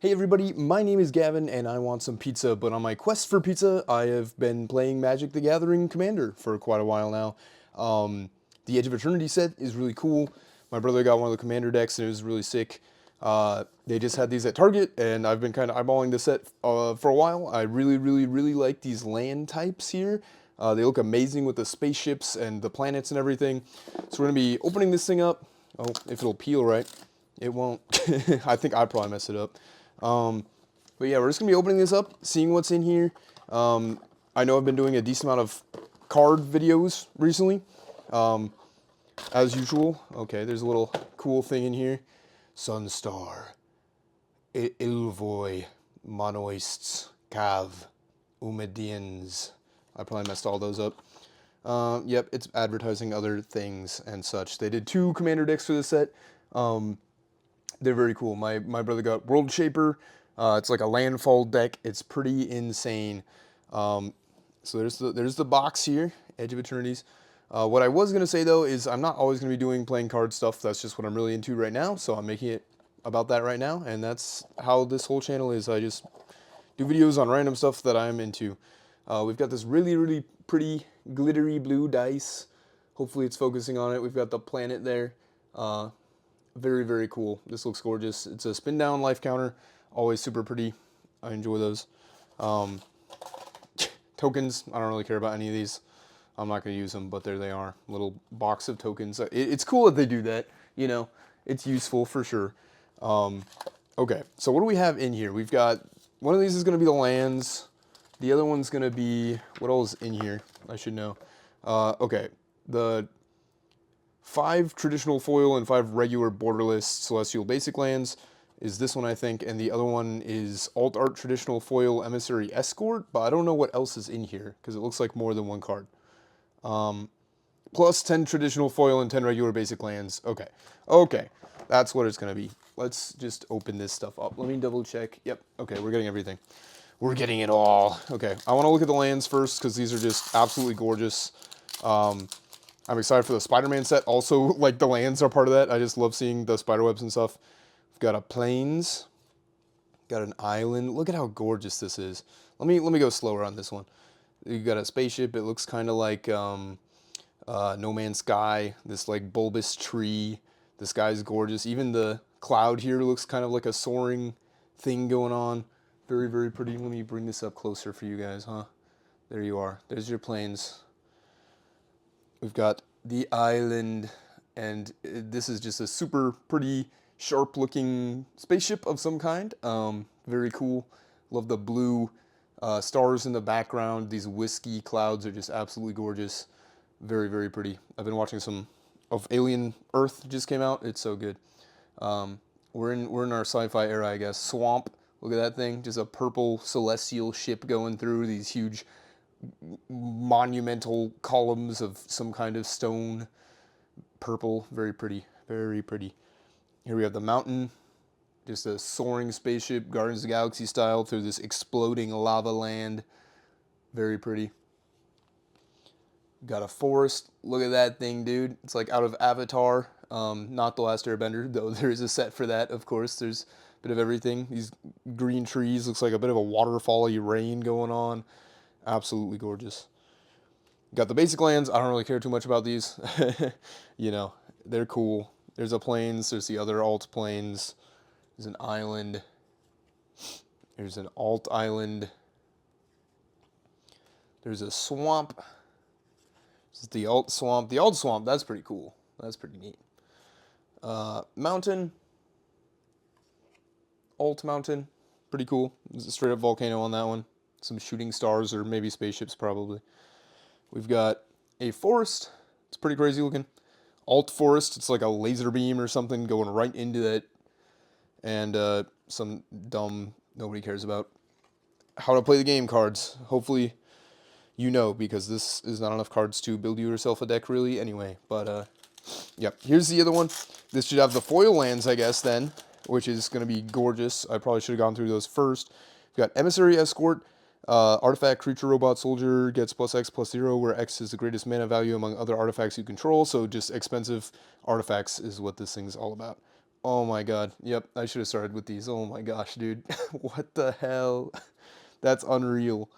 Hey everybody, my name is Gavin and I want some pizza, but on my quest for pizza, I have been playing Magic the Gathering Commander for quite a while now. The Edge of Eternity set is really cool. My brother got one of the Commander decks and it was really sick. They just had these at Target and I've been kind of eyeballing the set for a while. I really like these land types here. They look amazing with the spaceships and the planets and everything. So we're going to be opening this thing up. Oh, if it'll peel right. It won't. I think I probably messed it up. But yeah, we're just gonna be opening this up, seeing what's in here. I know I've been doing a decent amount of card videos recently, as usual. Okay, there's a little cool thing in here. Sunstar, Ilvoy, Monoists, Cav, Umedians. I probably messed all those up. Yep, it's advertising other things and such. They did 2 commander decks for this set. They're very cool. My brother got World Shaper. It's like a landfall deck. It's pretty insane. So there's the box here, Edge of Eternities. What I was gonna say though is I'm not always gonna be doing playing card stuff. That's just what I'm really into right now. So I'm making it about that right now, and that's how this whole channel is. I just do videos on random stuff that I'm into. We've got this really pretty glittery blue dice. Hopefully it's focusing on it. We've got the planet there. Very cool. This looks gorgeous. It's a spin down life counter. Always super pretty. I enjoy those. Tokens. I don't really care about any of these. I'm not going to use them, but there they are. Little box of tokens. It's cool that they do that. You know, it's useful for sure. Okay, so what do we have in here? We've got, one of these is going to be the lands. The other one's going to be, what else is in here? I should know. Okay, the 5 traditional foil and 5 regular borderless celestial basic lands is this one, I think, and the other one is alt art traditional foil emissary escort, but I don't know what else is in here because it looks like more than one card. Plus 10 traditional foil and 10 regular basic lands. Okay, that's what it's gonna be. Let's just open this stuff up. Let me double check. Yep, okay, we're getting everything. We're getting it all. Okay, I want to look at the lands first because these are just absolutely gorgeous. I'm excited for the Spider-Man set. Also, like, the lands are part of that. I just love seeing the spiderwebs and stuff. We've got a plains. Got an island. Look at how gorgeous this is. Let me go slower on this one. You got a spaceship. It looks kind of like No Man's Sky. This, like, bulbous tree. The sky's gorgeous. Even the cloud here looks kind of like a soaring thing going on. Very pretty. Let me bring this up closer for you guys, huh? There you are. There's your plains. We've got the island, and this is just a super pretty, sharp-looking spaceship of some kind. Very cool. Love the blue stars in the background. These whiskey clouds are just absolutely gorgeous. Very pretty. I've been watching some of Alien Earth, just came out. It's so good. We're in our sci-fi era, I guess. Swamp. Look at that thing. Just a purple celestial ship going through these huge monumental columns of some kind of stone. Purple, very pretty. Here we have the mountain, just a soaring spaceship, Guardians of the Galaxy style, through this exploding lava land. Very pretty. Got a forest. Look at that thing, dude. It's like out of Avatar. Not The Last Airbender, though there is a set for that, of course. There's a bit of everything. These green trees, looks like a bit of a waterfall-y rain going on. Absolutely gorgeous. Got the basic lands. I don't really care too much about these. You know, they're cool. There's a plains. There's the other alt plains. There's an island. There's an alt island. There's a swamp. This is the alt swamp. The alt swamp, that's pretty cool. That's pretty neat. Mountain. Alt mountain. Pretty cool. There's a straight up volcano on that one. Some shooting stars or maybe spaceships probably. We've got a forest. It's pretty crazy looking. Alt forest. It's like a laser beam or something going right into that. And some dumb, nobody cares about how to play the game cards. Hopefully you know, because this is not enough cards to build yourself a deck really anyway. But yep, here's the other one. This should have the foil lands, I guess, then, which is going to be gorgeous. I probably should have gone through those first. We've got Emissary Escort. Artifact, creature, robot, soldier gets +X/+0, where X is the greatest mana value among other artifacts you control, so just expensive artifacts is what this thing's all about. Oh my god. Yep, I should have started with these. Oh my gosh, dude. What the hell? That's unreal.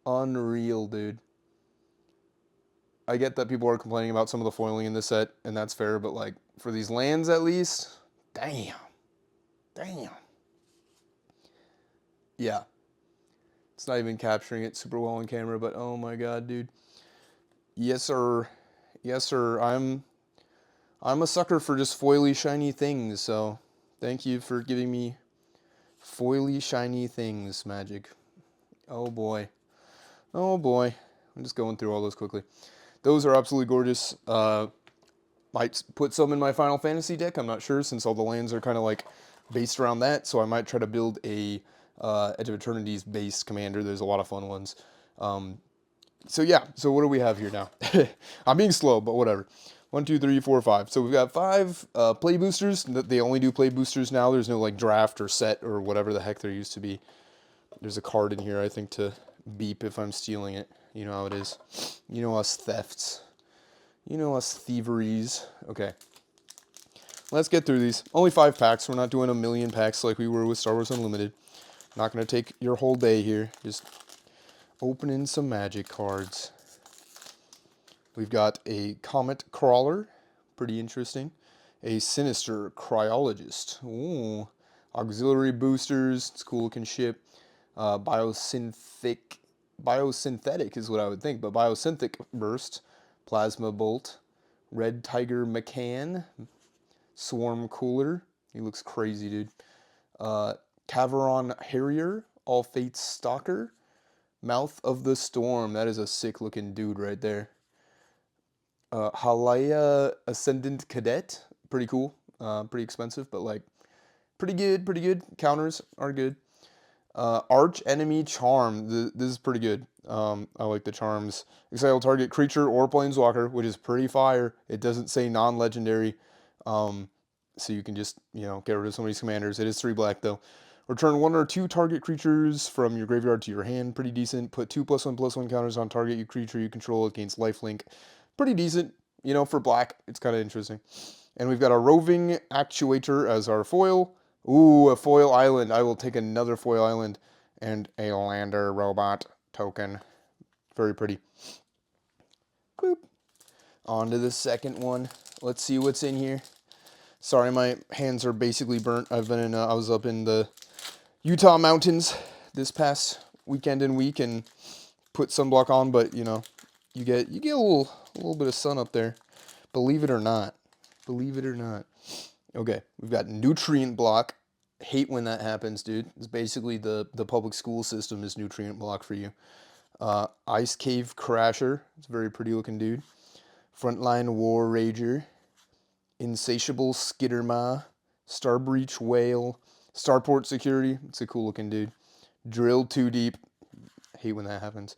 Unreal, dude. I get that people are complaining about some of the foiling in this set, and that's fair, but like, for these lands at least, damn. Damn. Yeah. It's not even capturing it super well on camera, but oh my god, dude. Yes, sir. Yes, sir. I'm a sucker for just foily shiny things, so thank you for giving me foily shiny things, Magic. Oh boy. Oh boy. I'm just going through all those quickly. Those are absolutely gorgeous. Might put some in my Final Fantasy deck, I'm not sure, since all the lands are kind of like based around that, so I might try to build a Edge of Eternities based commander. There's a lot of fun ones. So yeah, so what do we have here now? I'm being slow, but whatever. 1, 2, 3, 4, 5. So we've got 5 play boosters. They only do play boosters now. There's no like draft or set or whatever the heck there used to be. There's a card in here, I think, to beep if I'm stealing it. You know how it is. You know us thefts. You know us thieveries. Okay. Let's get through these. Only 5 packs. We're not doing a million packs like we were with Star Wars Unlimited. Not going to take your whole day here. Just opening some Magic cards. We've got a Comet Crawler. Pretty interesting. A Sinister Cryologist. Ooh. Auxiliary boosters. It's a cool looking ship. Biosynthetic is what I would think, but Biosynthetic Burst. Plasma Bolt. Red Tiger McCann. Swarm Cooler. He looks crazy, dude. Caveron Harrier. All Fates Stalker. Mouth of the Storm. That is a sick looking dude right there. Halaya Ascendant Cadet. Pretty cool. Pretty expensive, but like pretty good, pretty good. Counters are good. Arch Enemy Charm. This is pretty good. I like the charms. Exile target creature or planeswalker, which is pretty fire. It doesn't say non-legendary. So you can just, get rid of some of these commanders. It is 3 black though. Return 1 or 2 target creatures from your graveyard to your hand. Pretty decent. Put 2+1/+1 counters on target creature you control against lifelink. Pretty decent. For black, it's kind of interesting. And we've got a Roving Actuator as our foil. Ooh, a foil island. I will take another foil island. And a Lander Robot token. Very pretty. Boop. On to the second one. Let's see what's in here. Sorry, my hands are basically burnt. I was up in the Utah mountains this past weekend and week and put sunblock on, but you get a little bit of sun up there. Believe it or not. Believe it or not. Okay, we've got Nutrient Block. Hate when that happens, dude. It's basically the public school system is Nutrient Block for you. Ice Cave Crasher. It's a very pretty looking dude. Frontline War Rager. Insatiable Skitterma. Starbreach Whale. Starport Security. It's a cool looking dude. Drill Too Deep. Hate when that happens.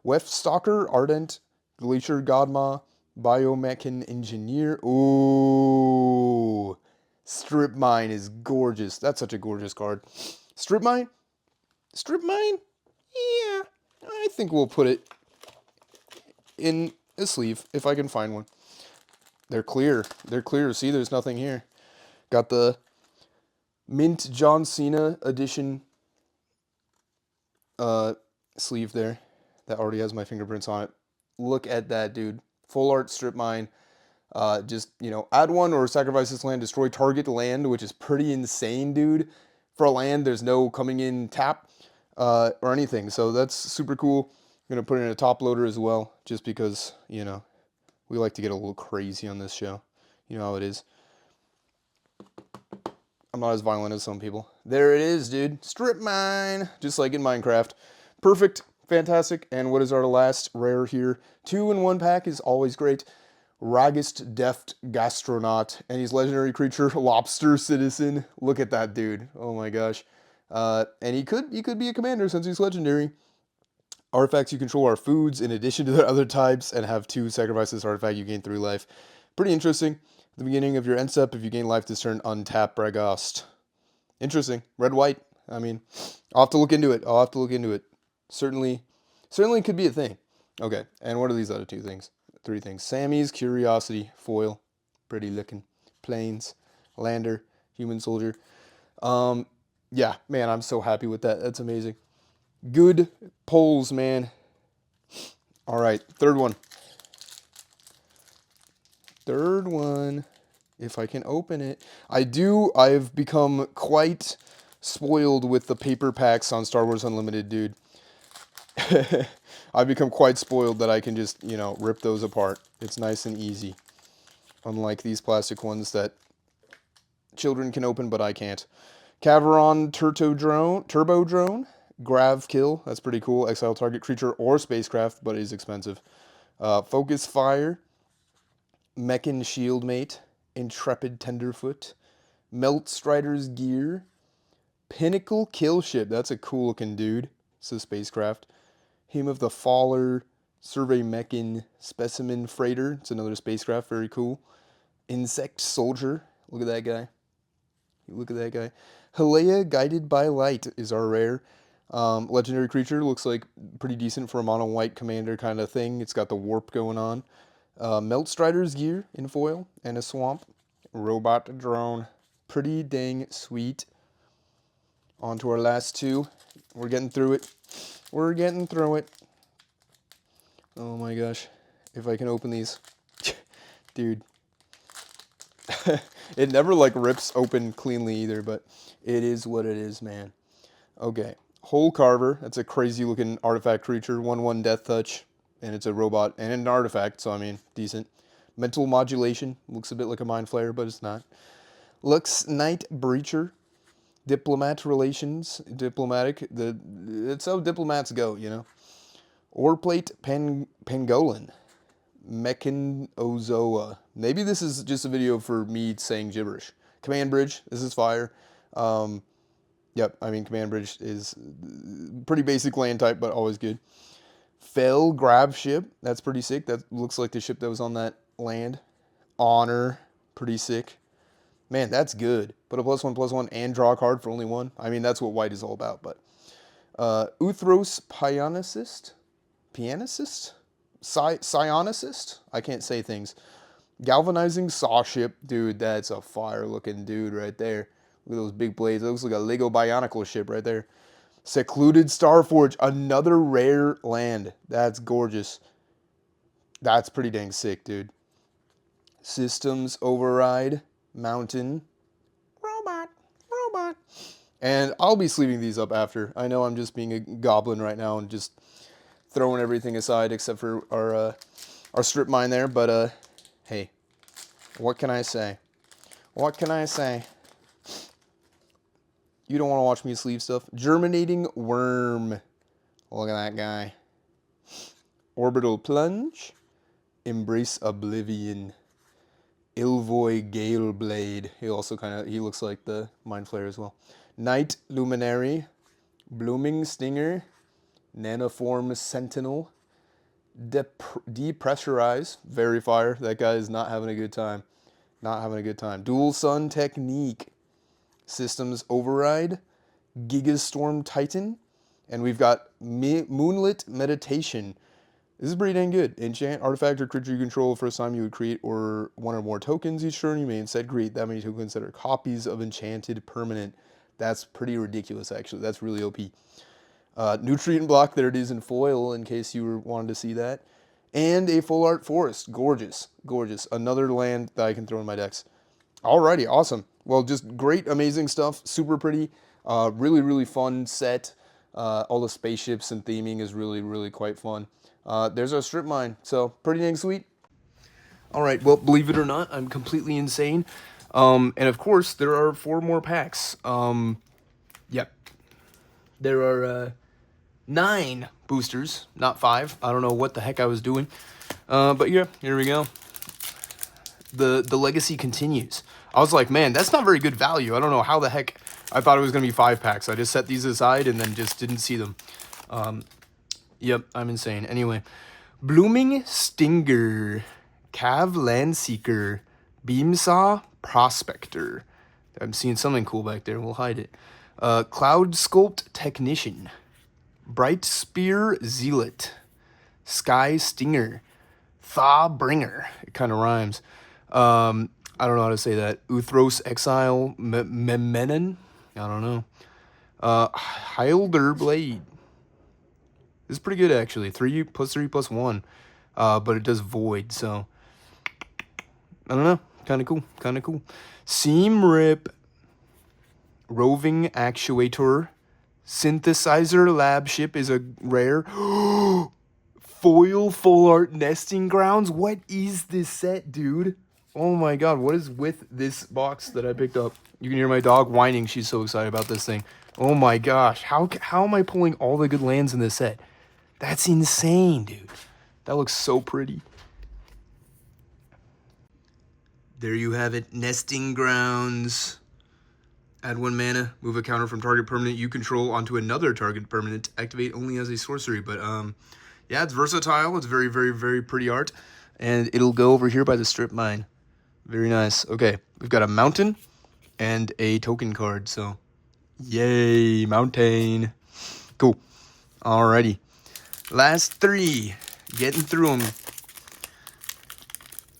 Weft Stalker. Ardent. Glacier Godma. Biomechan Engineer. Ooh. Strip Mine is gorgeous. That's such a gorgeous card. Strip Mine? Strip Mine? Yeah. I think we'll put it in a sleeve if I can find one. They're clear. They're clear. See, there's nothing here. Got the Mint John Cena edition sleeve there that already has my fingerprints on it. Look at that, dude. Full art Strip Mine. Just, add 1 or sacrifice this land, destroy target land, which is pretty insane, dude. For a land, there's no coming in tap or anything. So that's super cool. I'm going to put it in a top loader as well, just because, we like to get a little crazy on this show. You know how it is. I'm not as violent as some people. There it is, dude. Strip Mine. Just like in Minecraft. Perfect. Fantastic. And what is our last rare here? 2 in 1 pack is always great. Ragist Deft Gastronaut. And he's legendary creature. Lobster Citizen. Look at that dude. Oh my gosh. And he could be a commander since he's legendary. Artifacts you control are foods in addition to the other types and have 2 sacrifices artifact. You gain 3 life. Pretty interesting. At the beginning of your end step, if you gain life this turn, untap Bragast. Interesting. Red-white. I mean, I'll have to look into it. Certainly could be a thing. Okay, and what are these other 2 things? 3 things. Sammy's Curiosity foil. Pretty looking. Plains. Lander, Human Soldier. Yeah, man, I'm so happy with that. That's amazing. Good polls, man. All right, third one. Third one. If I can open it. I've become quite spoiled with the paper packs on Star Wars Unlimited, dude. I've become quite spoiled that I can just, rip those apart. It's nice and easy. Unlike these plastic ones that children can open, but I can't. Caveron Turbo Drone. Grav Kill. That's pretty cool. Exile target creature or spacecraft, but it is expensive. Focus Fire. Mechan Shieldmate. Intrepid Tenderfoot. Melt Strider's Gear. Pinnacle Kill Ship. That's a cool looking dude. It's a spacecraft. Hymn of the Faller. Survey Mechan. Specimen Freighter. It's another spacecraft. Very cool. Insect Soldier. Look at that guy. Look at that guy. Helea Guided by Light is our rare. Legendary creature. Looks like pretty decent for a mono white commander kind of thing. It's got the warp going on. Melt Strider's Gear in foil and a swamp. Robot Drone. Pretty dang sweet. On to our last two. We're getting through it. We're getting through it. Oh my gosh. If I can open these. Dude. It never like rips open cleanly either, but it is what it is, man. Okay. Hole Carver. That's a crazy looking artifact creature. 1/1 Death Touch. And it's a robot and an artifact, so I mean, decent. Mental Modulation. Looks a bit like a Mind Flayer, but it's not. Lux Knight Breacher. Diplomat Relations. Diplomatic. It's how diplomats go, Oreplate Pangolin. Mechanozoa. Maybe this is just a video for me saying gibberish. Command Bridge. This is fire. Yep, I mean, Command Bridge is pretty basic land type, but always good. Fell Grab Ship. That's pretty sick. That looks like the ship that was on that land. Honor. Pretty sick. Man, that's good. Put a +1/+1 and draw a card for only one. I mean, that's what white is all about, but. Uthros Pianicist? Psionicist? I can't say things. Galvanizing Saw Ship. Dude, that's a fire-looking dude right there. Look at those big blades. It looks like a Lego Bionicle ship right there. Secluded Starforge. Another rare land. That's gorgeous. That's pretty dang sick, dude. Systems Override. Mountain. Robot. And I'll be sleeving these up after. I know I'm just being a goblin right now and just throwing everything aside except for our strip mine there. But, hey, what can I say? What can I say? You don't want to watch me sleeve stuff. Germinating Worm. Look at that guy. Orbital Plunge. Embrace Oblivion. Ilvoy Galeblade. He looks like the Mind Flayer as well. Night Luminary. Blooming Stinger. Nanoform Sentinel. Depressurize. Very fire. That guy is not having a good time. Dual Sun Technique. Systems Override. Gigastorm Titan. And we've got Moonlit Meditation. This is pretty dang good. Enchant artifact or creature you control. First time you would create or one or more tokens each turn. You may instead create that many tokens that are copies of enchanted permanent. That's pretty ridiculous, actually. That's really OP. Nutrient Block. There it is in foil, in case you were wanting to see that. And a Full Art Forest. Gorgeous. Another land that I can throw in my decks. Alrighty, awesome. Well, just great, amazing stuff. Super pretty. Really fun set. All the spaceships and theming is really quite fun. There's our strip mine. So, pretty dang sweet. Alright, well, believe it or not, I'm completely insane. And of course, there are 4 more packs. Yep. There are 9 boosters, not 5. I don't know what the heck I was doing. But yeah, here we go. The legacy continues. I was like, man, that's not very good value. I don't know how the heck I thought it was going to be 5 packs. I just set these aside and then just didn't see them. Yep, I'm insane. Anyway, Blooming Stinger, Cav Landseeker, Beamsaw Prospector. I'm seeing something cool back there. We'll hide it. Cloud Sculpt Technician, Bright Spear Zealot, Sky Stinger, Thaw Bringer. It kind of rhymes. I don't know how to say that. Uthros Exile Memenon? I don't know. Hilder Blade. This is pretty good, actually. 3+3+1. But it does Void, so... I don't know. Kind of cool. Kind of cool. Seam Rip. Roving Actuator. Synthesizer Lab Ship is a rare. Foil Full Art Nesting Grounds? What is this set, dude? Oh my god, what is with this box that I picked up? You can hear my dog whining. She's so excited about this thing. Oh my gosh, how am I pulling all the good lands in this set? That's insane, dude. That looks so pretty. There you have it, Nesting Grounds. Add 1 mana, move a counter from target permanent you control onto another target permanent. Activate only as a sorcery, but yeah, it's versatile. It's very, very, very pretty art. And it'll go over here by the strip mine. Very nice. Okay, we've got a mountain and a token card, so yay, mountain. Cool. Alrighty. Last 3. Getting through them.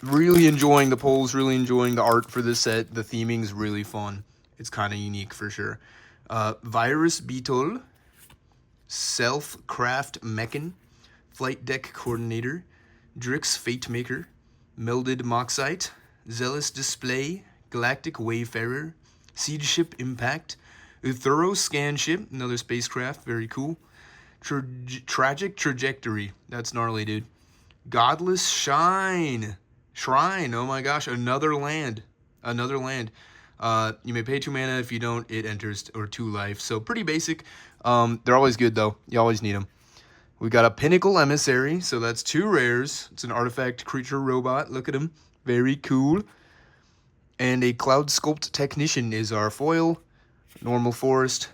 Really enjoying the polls, really enjoying the art for this set. The theming's really fun. It's kind of unique for sure. Virus Beetle. Self-Craft Mechan. Flight Deck Coordinator. Drix Fatemaker. Melded Moxite. Zealous Display. Galactic Wayfarer. Siege Ship Impact. Uthuro Scan Ship. Another spacecraft. Very cool. Tragic Trajectory. That's gnarly, dude. Godless Shrine. Oh my gosh. Another land. Another land. You may pay 2 mana. If you don't, it enters, or 2 life. So pretty basic. They're always good, though. You always need them. We got a Pinnacle Emissary. So that's 2 rares. It's an artifact creature robot. Look at him. Very cool. And a Cloud Sculpt Technician is our foil. Normal Forest.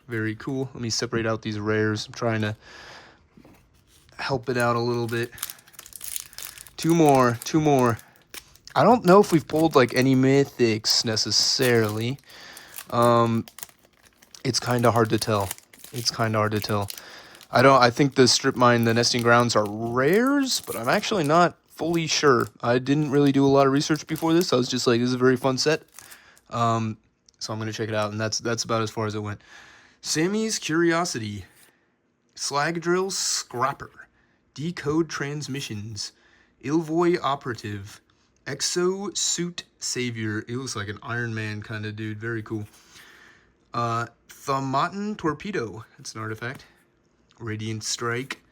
Very cool. Let me separate out these rares. I'm trying to help it out a little bit. 2 more. 2 more. I don't know if we've pulled like any mythics necessarily. It's kind of hard to tell. It's kind of hard to tell. I think the strip mine, the nesting grounds are rares, but I'm actually not fully sure. I didn't really do a lot of research before this. I was just like, this is a very fun set. So I'm going to check it out, and that's about as far as it went. Sammy's Curiosity. Slag Drill Scrapper. Decode Transmissions. Ilvoy Operative. Exo Suit Savior. It looks like an Iron Man kind of dude. Very cool. Thaumatin Torpedo. It's an artifact. Radiant Strike.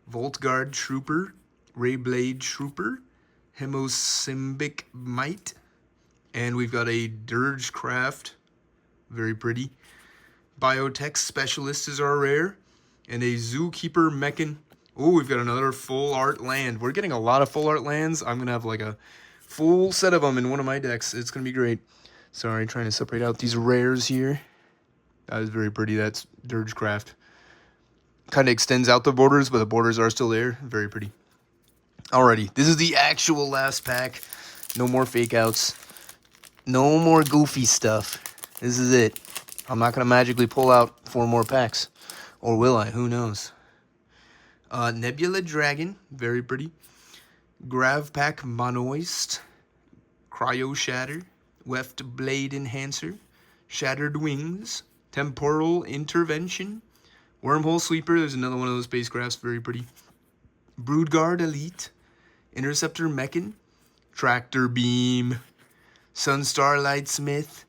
Vault Guard Trooper. Rayblade Trooper. Hemosymbic Might. And we've got a Dirge Craft. Very pretty. Biotech Specialist is our rare. And a Zookeeper Mechan. Oh, we've got another full art land. We're getting a lot of full art lands. I'm going to have like a full set of them in one of my decks. It's going to be great. Sorry, trying to separate out these rares here. That is very pretty. That's Dirge Craft. Kind of extends out the borders, but the borders are still there. Very pretty. Alrighty, this is the actual last pack. No more fake outs. No more goofy stuff. This is it. I'm not going to magically pull out 4 more packs. Or will I? Who knows? Nebula Dragon. Very pretty. Gravpack Monoist. Cryo Shatter. Weft Blade Enhancer. Shattered Wings. Temporal Intervention. Wormhole Sweeper. There's another one of those spacecrafts. Very pretty. Broodguard Elite. Interceptor Mechan. Tractor Beam. Sunstar Lightsmith.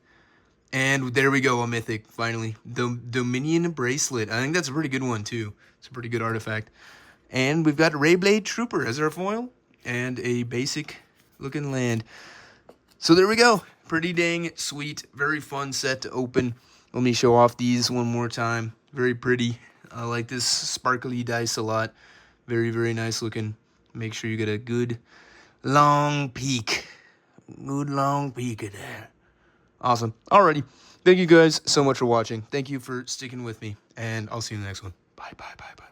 And there we go, a mythic, finally. The Dominion Bracelet. I think that's a pretty good one, too. It's a pretty good artifact. And we've got Rayblade Trooper as our foil. And a basic-looking land. So there we go. Pretty dang sweet. Very fun set to open. Let me show off these one more time. Very pretty. I like this sparkly dice a lot. Very, very nice looking. Make sure you get a good long peek. Good long peek at that. Awesome. Alrighty. Thank you guys so much for watching. Thank you for sticking with me. And I'll see you in the next one. Bye, bye, bye, bye.